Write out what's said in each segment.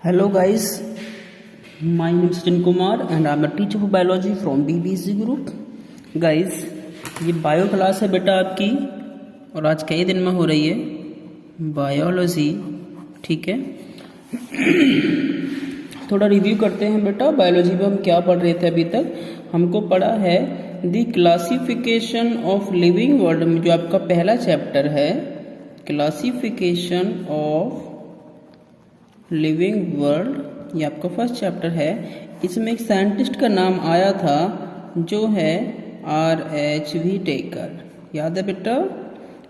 Hello guys, my name is Sachin Kumar and I am a teacher of biology from BBC Group. Guys, ये bio class है बेटा आपकी और आज कई दिन में हो रही है बायोलॉजी, ठीक है। थोड़ा रिव्यू करते हैं बेटा, बायोलॉजी में हम क्या पढ़ रहे थे अभी तक। हमको पढ़ा है the classification of living world में, जो आपका पहला चैप्टर है क्लासिफिकेशन ऑफ लिविंग वर्ल्ड, ये आपका फर्स्ट चैप्टर है। इसमें एक साइंटिस्ट का नाम आया था जो है R.H.V. टेकर, याद है बेटा,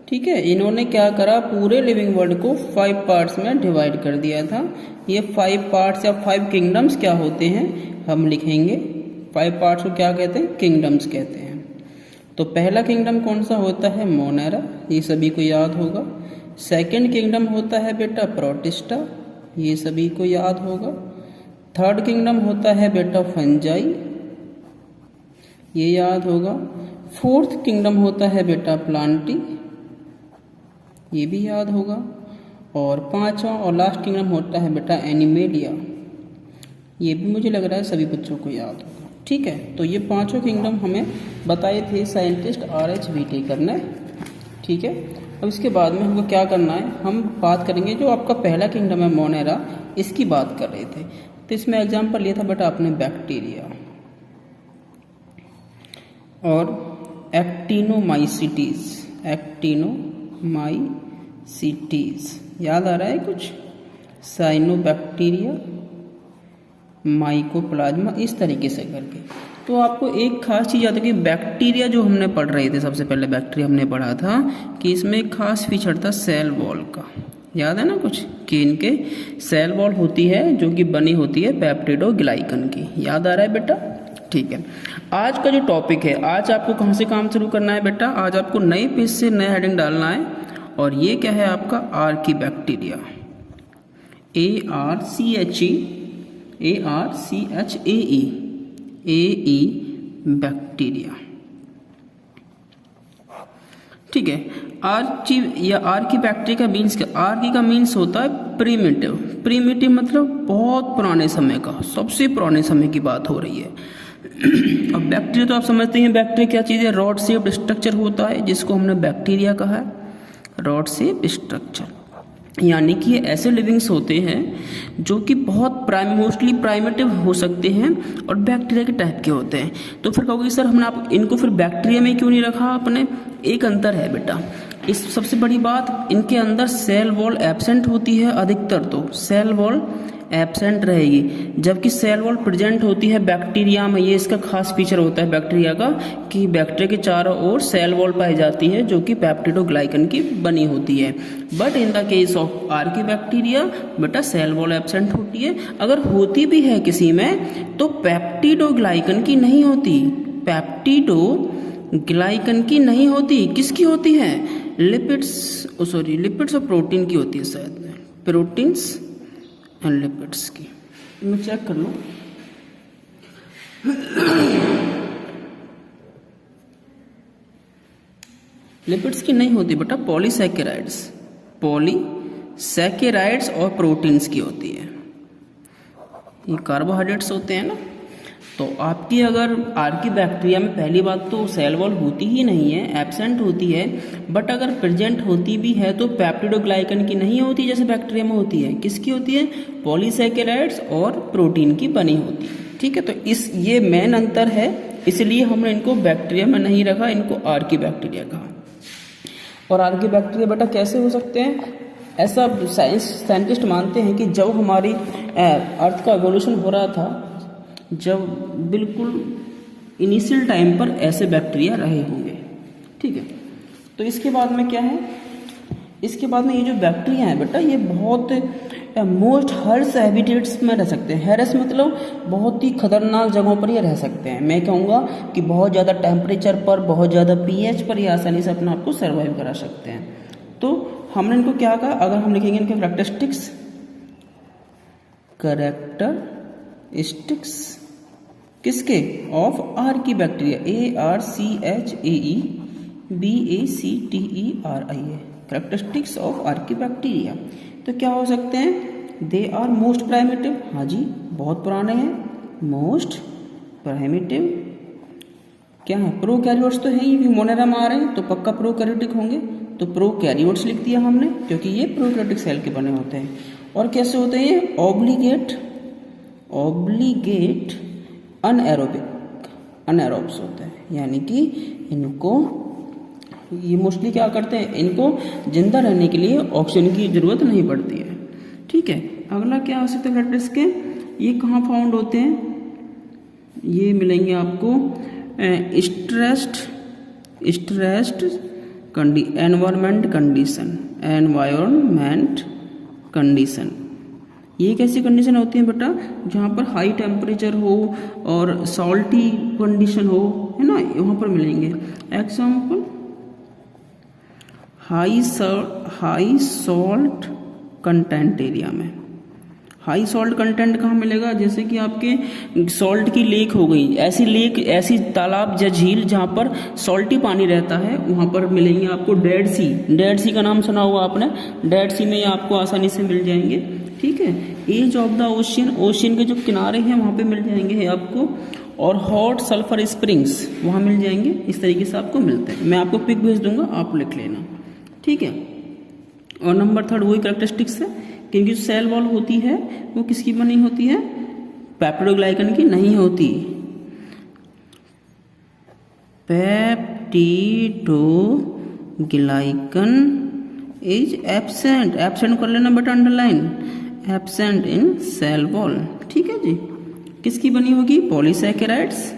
ठीक है। इन्होंने क्या करा, पूरे लिविंग वर्ल्ड को 5 पार्ट्स में डिवाइड कर दिया था। ये 5 पार्ट्स या 5 किंगडम्स क्या होते हैं हम लिखेंगे। 5 पार्ट्स को क्या कहते हैं, किंगडम्स कहते हैं। तो पहला किंगडम कौन सा होता है, मोनेरा, ये सभी को याद होगा। सेकेंड किंगडम होता है बेटा प्रोटिस्टा, ये सभी को याद होगा। थर्ड किंगडम होता है बेटा फंजाई, ये याद होगा। फोर्थ किंगडम होता है बेटा प्लांटी, ये भी याद होगा। और पांचवा और लास्ट किंगडम होता है बेटा एनिमेलिया, ये भी मुझे लग रहा है सभी बच्चों को याद होगा, ठीक है। तो ये पांचों किंगडम हमें बताए थे साइंटिस्ट R.H.V. टेकर ने, ठीक है। अब इसके बाद में हमको क्या करना है, हम बात करेंगे जो आपका पहला किंगडम है मोनेरा, इसकी बात कर रहे थे। तो इसमें एग्जांपल लिया था बेटा आपने बैक्टीरिया और एक्टिनोमाइसीटीज, एक्टिनोमाइसीटीज याद आ रहा है कुछ, साइनोबैक्टीरिया, माइकोप्लाज्मा, इस तरीके से करके। तो आपको एक खास चीज़ याद है कि बैक्टीरिया जो हमने पढ़ रहे थे, सबसे पहले बैक्टीरिया हमने पढ़ा था कि इसमें एक खास फीचर था सेल वॉल का, याद है ना कुछ, कि इनके सेल वॉल होती है जो कि बनी होती है पेप्टिडोग्लाइकन की, याद आ रहा है बेटा, ठीक है। आज का जो टॉपिक है, आज आपको कहाँ से काम शुरू करना है बेटा, आज आपको नए पेज से नया हेडिंग डालना है और ये क्या है आपका आर्की बैक्टीरिया, ARCHAE बैक्टीरिया, ठीक है। आर्ची या आर्की बैक्टीरिया का मीन्स क्या, आर्की का मीन्स होता है प्रीमिटिव, प्रीमिटिव मतलब बहुत पुराने समय का, सबसे पुराने समय की बात हो रही है। अब बैक्टीरिया तो आप समझते हैं बैक्टीरिया क्या चीज़ है, रॉड शेप्ड स्ट्रक्चर होता है जिसको हमने बैक्टीरिया कहा है, रॉड शेप्ड स्ट्रक्चर, यानी कि ये ऐसे लिविंग्स होते हैं जो कि बहुत मोस्टली प्राइमेटिव हो सकते हैं और बैक्टीरिया के टाइप के होते हैं। तो फिर कहोगे सर हमने आप इनको फिर बैक्टीरिया में क्यों नहीं रखा आपने, एक अंतर है बेटा। इस सबसे बड़ी बात, इनके अंदर सेल वॉल एब्सेंट होती है, अधिकतर तो सेल वॉल एब्सेंट रहेगी, जबकि सेल वॉल प्रेजेंट होती है बैक्टीरिया में। ये इसका खास फीचर होता है बैक्टीरिया का कि बैक्टीरिया के चारों ओर सेल वॉल पाई जाती है जो कि पेप्टिडोग्लाइकन की बनी होती है। But in the case of Archie bacteria बेटा सेल वॉल एब्सेंट होती है, अगर होती भी है किसी में तो पेप्टिडोग्लाइकन की नहीं होती, पेप्टिडोग्लाइकन की नहीं होती, किसकी होती है, लिपिड्स और प्रोटीन की होती है, शायद प्रोटीन्स एंड लिपिड्स की। मैं चेक कर लूँ, लिपिड्स की नहीं होती बेटा, पॉलीसैकेराइड्स और प्रोटीन्स की होती है, ये कार्बोहाइड्रेट्स होते हैं ना। तो आपकी अगर आर्की बैक्टीरिया में पहली बात तो सेल वॉल होती ही नहीं है, एब्सेंट होती है, बट अगर प्रेजेंट होती भी है तो पेप्टिडोग्लाइकन की नहीं होती जैसे बैक्टीरिया में होती है, किसकी होती है, पॉलीसैकेराइड्स और प्रोटीन की बनी होती है, ठीक है। तो ये मेन अंतर है, इसलिए हमने इनको बैक्टीरिया में नहीं रखा, इनको आर्की बैक्टीरिया कहा। और आर्की बैक्टीरिया बेटा कैसे हो सकते हैं, ऐसा साइंटिस्ट मानते हैं कि जब हमारी अर्थ का एवोल्यूशन हो रहा था, जब बिल्कुल इनिशियल टाइम पर ऐसे बैक्टीरिया रहे होंगे, ठीक है। तो इसके बाद में क्या है, इसके बाद में ये जो बैक्टीरिया है बेटा ये बहुत मोस्ट हर्स हैबिटेट्स में रह सकते हैं। हैरस मतलब बहुत ही खतरनाक जगहों पर ये रह सकते हैं। मैं कहूँगा कि बहुत ज़्यादा टेम्परेचर पर, बहुत ज़्यादा pH पर ये आसानी से अपने आप को सर्वाइव करा सकते हैं। तो हमने इनको क्या कहा, अगर हम लिखेंगे इनके कैरेक्टरिस्टिक्स किसके, of Archie bacteria, ARCHAEBACTERIA, characteristics of Archie bacteria. तो क्या हो सकते हैं, दे आर मोस्ट प्राइमेटिव, हाँ जी बहुत पुराने हैं, मोस्ट प्राइमेटिव। क्या है, प्रोकैरियोट्स तो है ही, मोनेरा में आ रहे हैं तो पक्का प्रोकैरियोटिक होंगे, तो प्रोकैरियोट्स लिख दिया हमने क्योंकि ये प्रोकैरियोटिक सेल के बने होते हैं। और कैसे होते हैं ये, ऑब्लिगेट अनएरोब्स होते हैं, यानी कि इनको ये मोस्टली क्या करते हैं, इनको जिंदा रहने के लिए ऑक्सीजन की जरूरत नहीं पड़ती है। ठीक है, अगला क्या हो सकता है इसके, ये कहाँ फाउंड होते हैं, ये मिलेंगे आपको स्ट्रेस्ड एनवायरमेंट कंडीशन। ये कैसी कंडीशन होती है बेटा, जहाँ पर हाई टेम्परेचर हो और सॉल्टी कंडीशन हो, है ना, वहाँ पर मिलेंगे। Example, high salt content area में। हाई सॉल्ट कंटेंट कहाँ मिलेगा, जैसे कि आपके सॉल्ट की लेक हो गई, ऐसी तालाब या झील जहाँ पर सॉल्टी पानी रहता है, वहाँ पर मिलेंगे आपको डेड सी का नाम सुना होगा आपने, डेड सी में आपको आसानी से मिल जाएंगे। ठीक है, एज ऑफ द ओशियन के जो किनारे हैं वहाँ पे मिल जाएंगे आपको, और हॉट सल्फर स्प्रिंग्स वहाँ मिल जाएंगे। इस तरीके से आपको मिलते हैं, मैं आपको पिक भेज दूंगा, आप लिख लेना। ठीक है, और नंबर 3 वही कैरेक्टरिस्टिक्स है, क्योंकि जो सेल वॉल होती है वो किसकी बनी होती है, पेप्टिडोग्लाइकन की नहीं होती, पेप्टिडोग्लाइकन इज एब्सेंट कर लेना बेटा, underline, absent in cell wall. ठीक है जी, किसकी बनी होगी, पॉलीसैकेराइड्स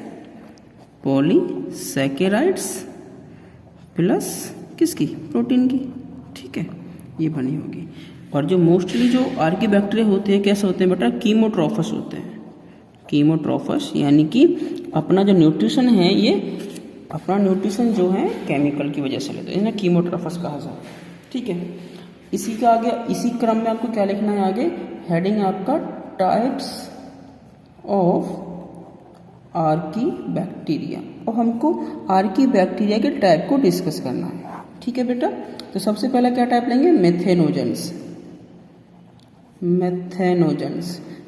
प्लस किसकी, प्रोटीन की। ठीक है, ये बनी होगी। और जो मोस्टली जो आर्कियोबैक्टीरिया होते हैं कैसे होते हैं बेटा, कीमोट्रोफस होते हैं। कीमोट्रोफस यानी कि अपना जो न्यूट्रिशन है, ये अपना न्यूट्रिशन जो है केमिकल की वजह से लेते हैं, इन्हें कीमोट्रोफस कहा जाता है। ठीक है, इसी का आगे, इसी क्रम में आपको क्या लिखना है आगे, हेडिंग आपका टाइप्स ऑफ आर्कियोबैक्टीरिया, और हमको आर्कियोबैक्टीरिया के टाइप को डिस्कस करना है। ठीक है बेटा, तो सबसे पहला क्या टाइप लेंगे, मेथेनोजेंस।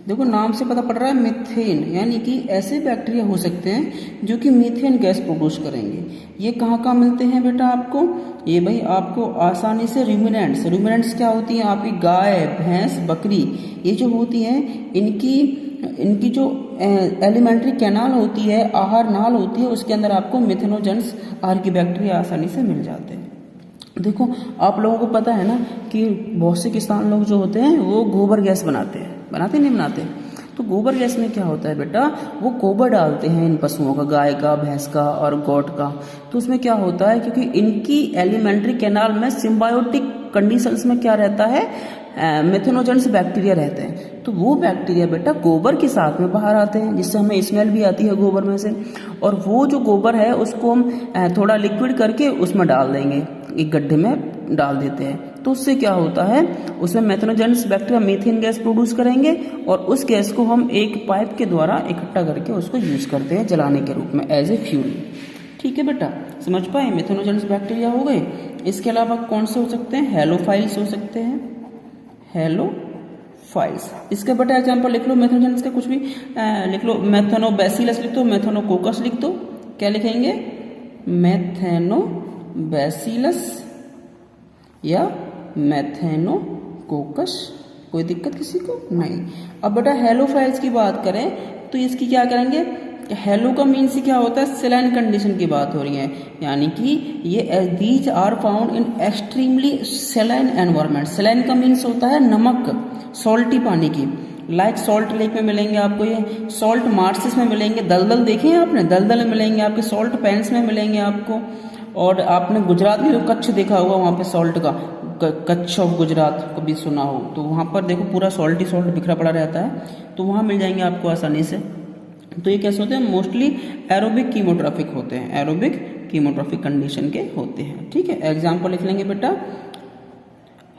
देखो नाम से पता पड़ रहा है मीथेन, यानी कि ऐसे बैक्टीरिया हो सकते हैं जो कि मीथेन गैस प्रोड्यूस करेंगे। ये कहाँ मिलते हैं बेटा आपको, ये भाई आपको आसानी से रूमिनेंट्स क्या होती हैं आपकी, गाय भैंस बकरी, ये जो होती हैं इनकी जो एलिमेंट्री कैनाल होती है, आहार नाल होती है, उसके अंदर आपको मिथेनोजेंस आर्कियोबैक्टीरिया आसानी से मिल जाते हैं। देखो आप लोगों को पता है ना कि बहुत से किसान लोग जो होते हैं वो गोबर गैस बनाते नहीं बनाते, तो गोबर गैस में क्या होता है बेटा, वो गोबर डालते हैं इन पशुओं का, गाय का, भैंस का और गोट का। तो उसमें क्या होता है, क्योंकि इनकी एलिमेंट्री कैनाल में सिम्बायोटिक कंडीशंस में क्या रहता है, मेथेनोजेंस बैक्टीरिया रहते हैं। तो वो बैक्टीरिया बेटा गोबर के साथ में बाहर आते हैं, जिससे हमें स्मेल भी आती है गोबर में से, और वो जो गोबर है उसको हम थोड़ा लिक्विड करके उसमें डाल देंगे, एक गड्ढे में डाल देते हैं। तो उससे क्या होता है, उसमें methanogens bacteria methane gas produce करेंगे, और उस गैस को हम एक पाइप के द्वारा इकट्ठा करके उसको यूज करते हैं जलाने के रूप में, एज ए फ्यूल। ठीक है बेटा, समझ पाए, मेथेनोजेंस बैक्टीरिया हो गए। इसके अलावा कौन से हो सकते हैं, हेलोफाइल्स हो सकते हैं, हेलोफाइल्स। इसका बेटा एग्जाम्पल लिख लो, मेथेनोजेंस का कुछ भी लिख लो, मेथेनोबैसिलस लिख दो, मेथेनोकोकस लिख दो, क्या लिखेंगे, मेथेनोबैसिलस या मेथेनोकोकस, कोई दिक्कत किसी को नहीं। अब बेटा हेलोफाइल्स की बात करें तो इसकी क्या करेंगे, हेलो का मीन्स क्या होता है, सेलाइन कंडीशन की बात हो रही है, यानी कि ये these are found in extremely saline environment. Saline का मीन्स होता है नमक, सॉल्टी पानी की, लाइक सॉल्ट लेक में मिलेंगे आपको, ये सॉल्ट मार्सेस में मिलेंगे, दलदल देखे हैं आपने, दलदल में मिलेंगे आपके, सॉल्ट पैंस में मिलेंगे आपको। और आपने गुजरात में कच्छ देखा होगा, वहाँ पे सॉल्ट का, कच्छ ऑफ गुजरात कभी सुना हो तो वहाँ पर देखो पूरा सॉल्ट बिखरा पड़ा रहता है, तो वहाँ मिल जाएंगे आपको आसानी से। तो ये कैसे होते हैं, मोस्टली एरोबिक कीमोट्रॉफिक होते हैं, एरोबिक कीमोट्रॉफिक कंडीशन के होते हैं। ठीक है, एग्जाम्पल लिख लेंगे बेटा,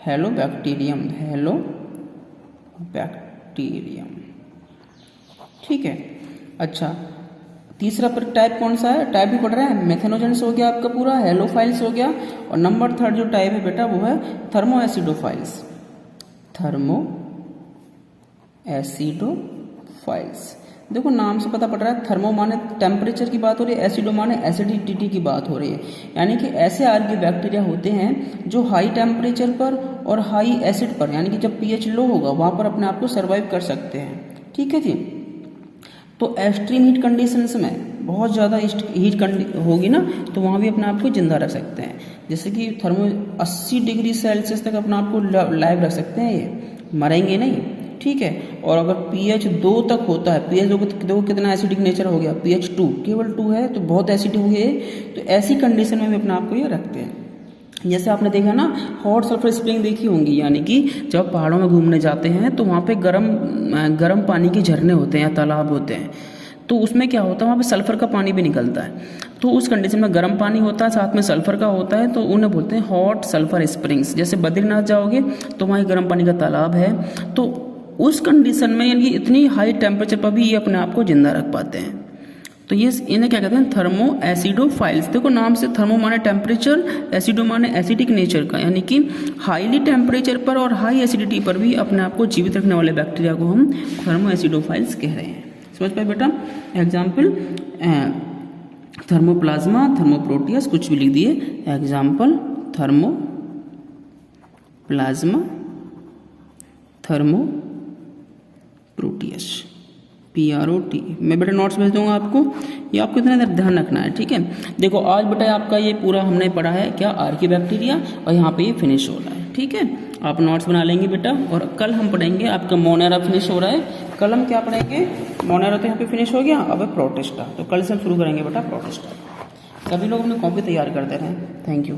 हेलोबैक्टीरियम, ठीक है। अच्छा, तीसरा टाइप कौन सा है, टाइप भी पढ़ रहे हैं, मेथेनोजेंस हो गया आपका पूरा, हेलोफाइल्स हो गया, और नंबर 3 जो टाइप है बेटा वो है थर्मोएसिडोफाइल्स, एसिडोफाइल्स। देखो नाम से पता पड़ रहा है, थर्मो माने टेम्परेचर की बात हो रही है, एसिडो माने एसिडिटी की बात हो रही है। यानी कि ऐसे आर्की बैक्टीरिया होते हैं जो हाई टेम्परेचर पर और हाई एसिड पर, यानी कि जब पीएच लो होगा वहाँ पर अपने आप को सर्वाइव कर सकते हैं। ठीक है जी। तो एक्सट्रीम हीट कंडीशंस में, बहुत ज़्यादा हीट होगी ना, तो वहाँ भी अपने आप को जिंदा रख सकते हैं। जैसे कि थर्मो 80 डिग्री सेल्सियस तक अपने आप को लाइव रख सकते हैं, ये मरेंगे नहीं। ठीक है। और अगर pH 2 तक होता है, pH 2 देखो कितना एसिडिक नेचर हो गया, pH 2 केवल 2 है तो बहुत एसिड हो गए, तो ऐसी कंडीशन में भी अपने आप को ये रखते हैं। जैसे आपने देखा ना, हॉट सल्फर स्प्रिंग देखी होंगी, यानी कि जब पहाड़ों में घूमने जाते हैं तो वहाँ पे गर्म पानी के झरने होते हैं या तालाब होते हैं, तो उसमें क्या होता है, वहाँ पे सल्फर का पानी भी निकलता है। तो उस कंडीशन में गर्म पानी होता है, साथ में सल्फर का होता है, तो उन्हें बोलते हैं हॉट सल्फर स्प्रिंग्स। जैसे बद्रीनाथ जाओगे तो वहाँ गर्म पानी का तालाब है, तो उस कंडीशन में यानी इतनी हाई टेम्परेचर पर भी ये अपने आप को जिंदा रख पाते हैं। तो ये इन्हें क्या कहते हैं, थर्मो एसिडोफाइल्स। देखो नाम से, थर्मो माने टेम्परेचर, एसिडो माने एसिडिक नेचर का, यानी कि हाईली टेम्परेचर पर और हाई एसिडिटी पर भी अपने आप को जीवित रखने वाले बैक्टीरिया को हम थर्मो एसिडोफाइल्स कह रहे हैं। समझ पाए बेटा। एग्जाम्पल थर्मोप्लाज्मा, थर्मोप्रोटियस, कुछ भी लिख दिए। Example thermoplasma, thermoproteus, PROT। मैं बेटा नोट्स भेज दूंगा आपको, ये आपको इतना ध्यान रखना है। ठीक है। देखो आज बेटा आपका ये पूरा हमने पढ़ा है क्या, आर्की बैक्टीरिया, और यहाँ पे ये फिनिश हो रहा है। ठीक है। आप नोट्स बना लेंगे बेटा, और कल हम पढ़ेंगे आपका मोनेरा फिनिश हो रहा है। कल हम क्या पढ़ेंगे, मोनेरा तो यहाँ पे फिनिश हो गया, अब प्रोटिस्टा। तो कल से हम शुरू करेंगे बेटा प्रोटिस्टा। सभी लोग अपनी कॉपी तैयार करते रहें। Thank you.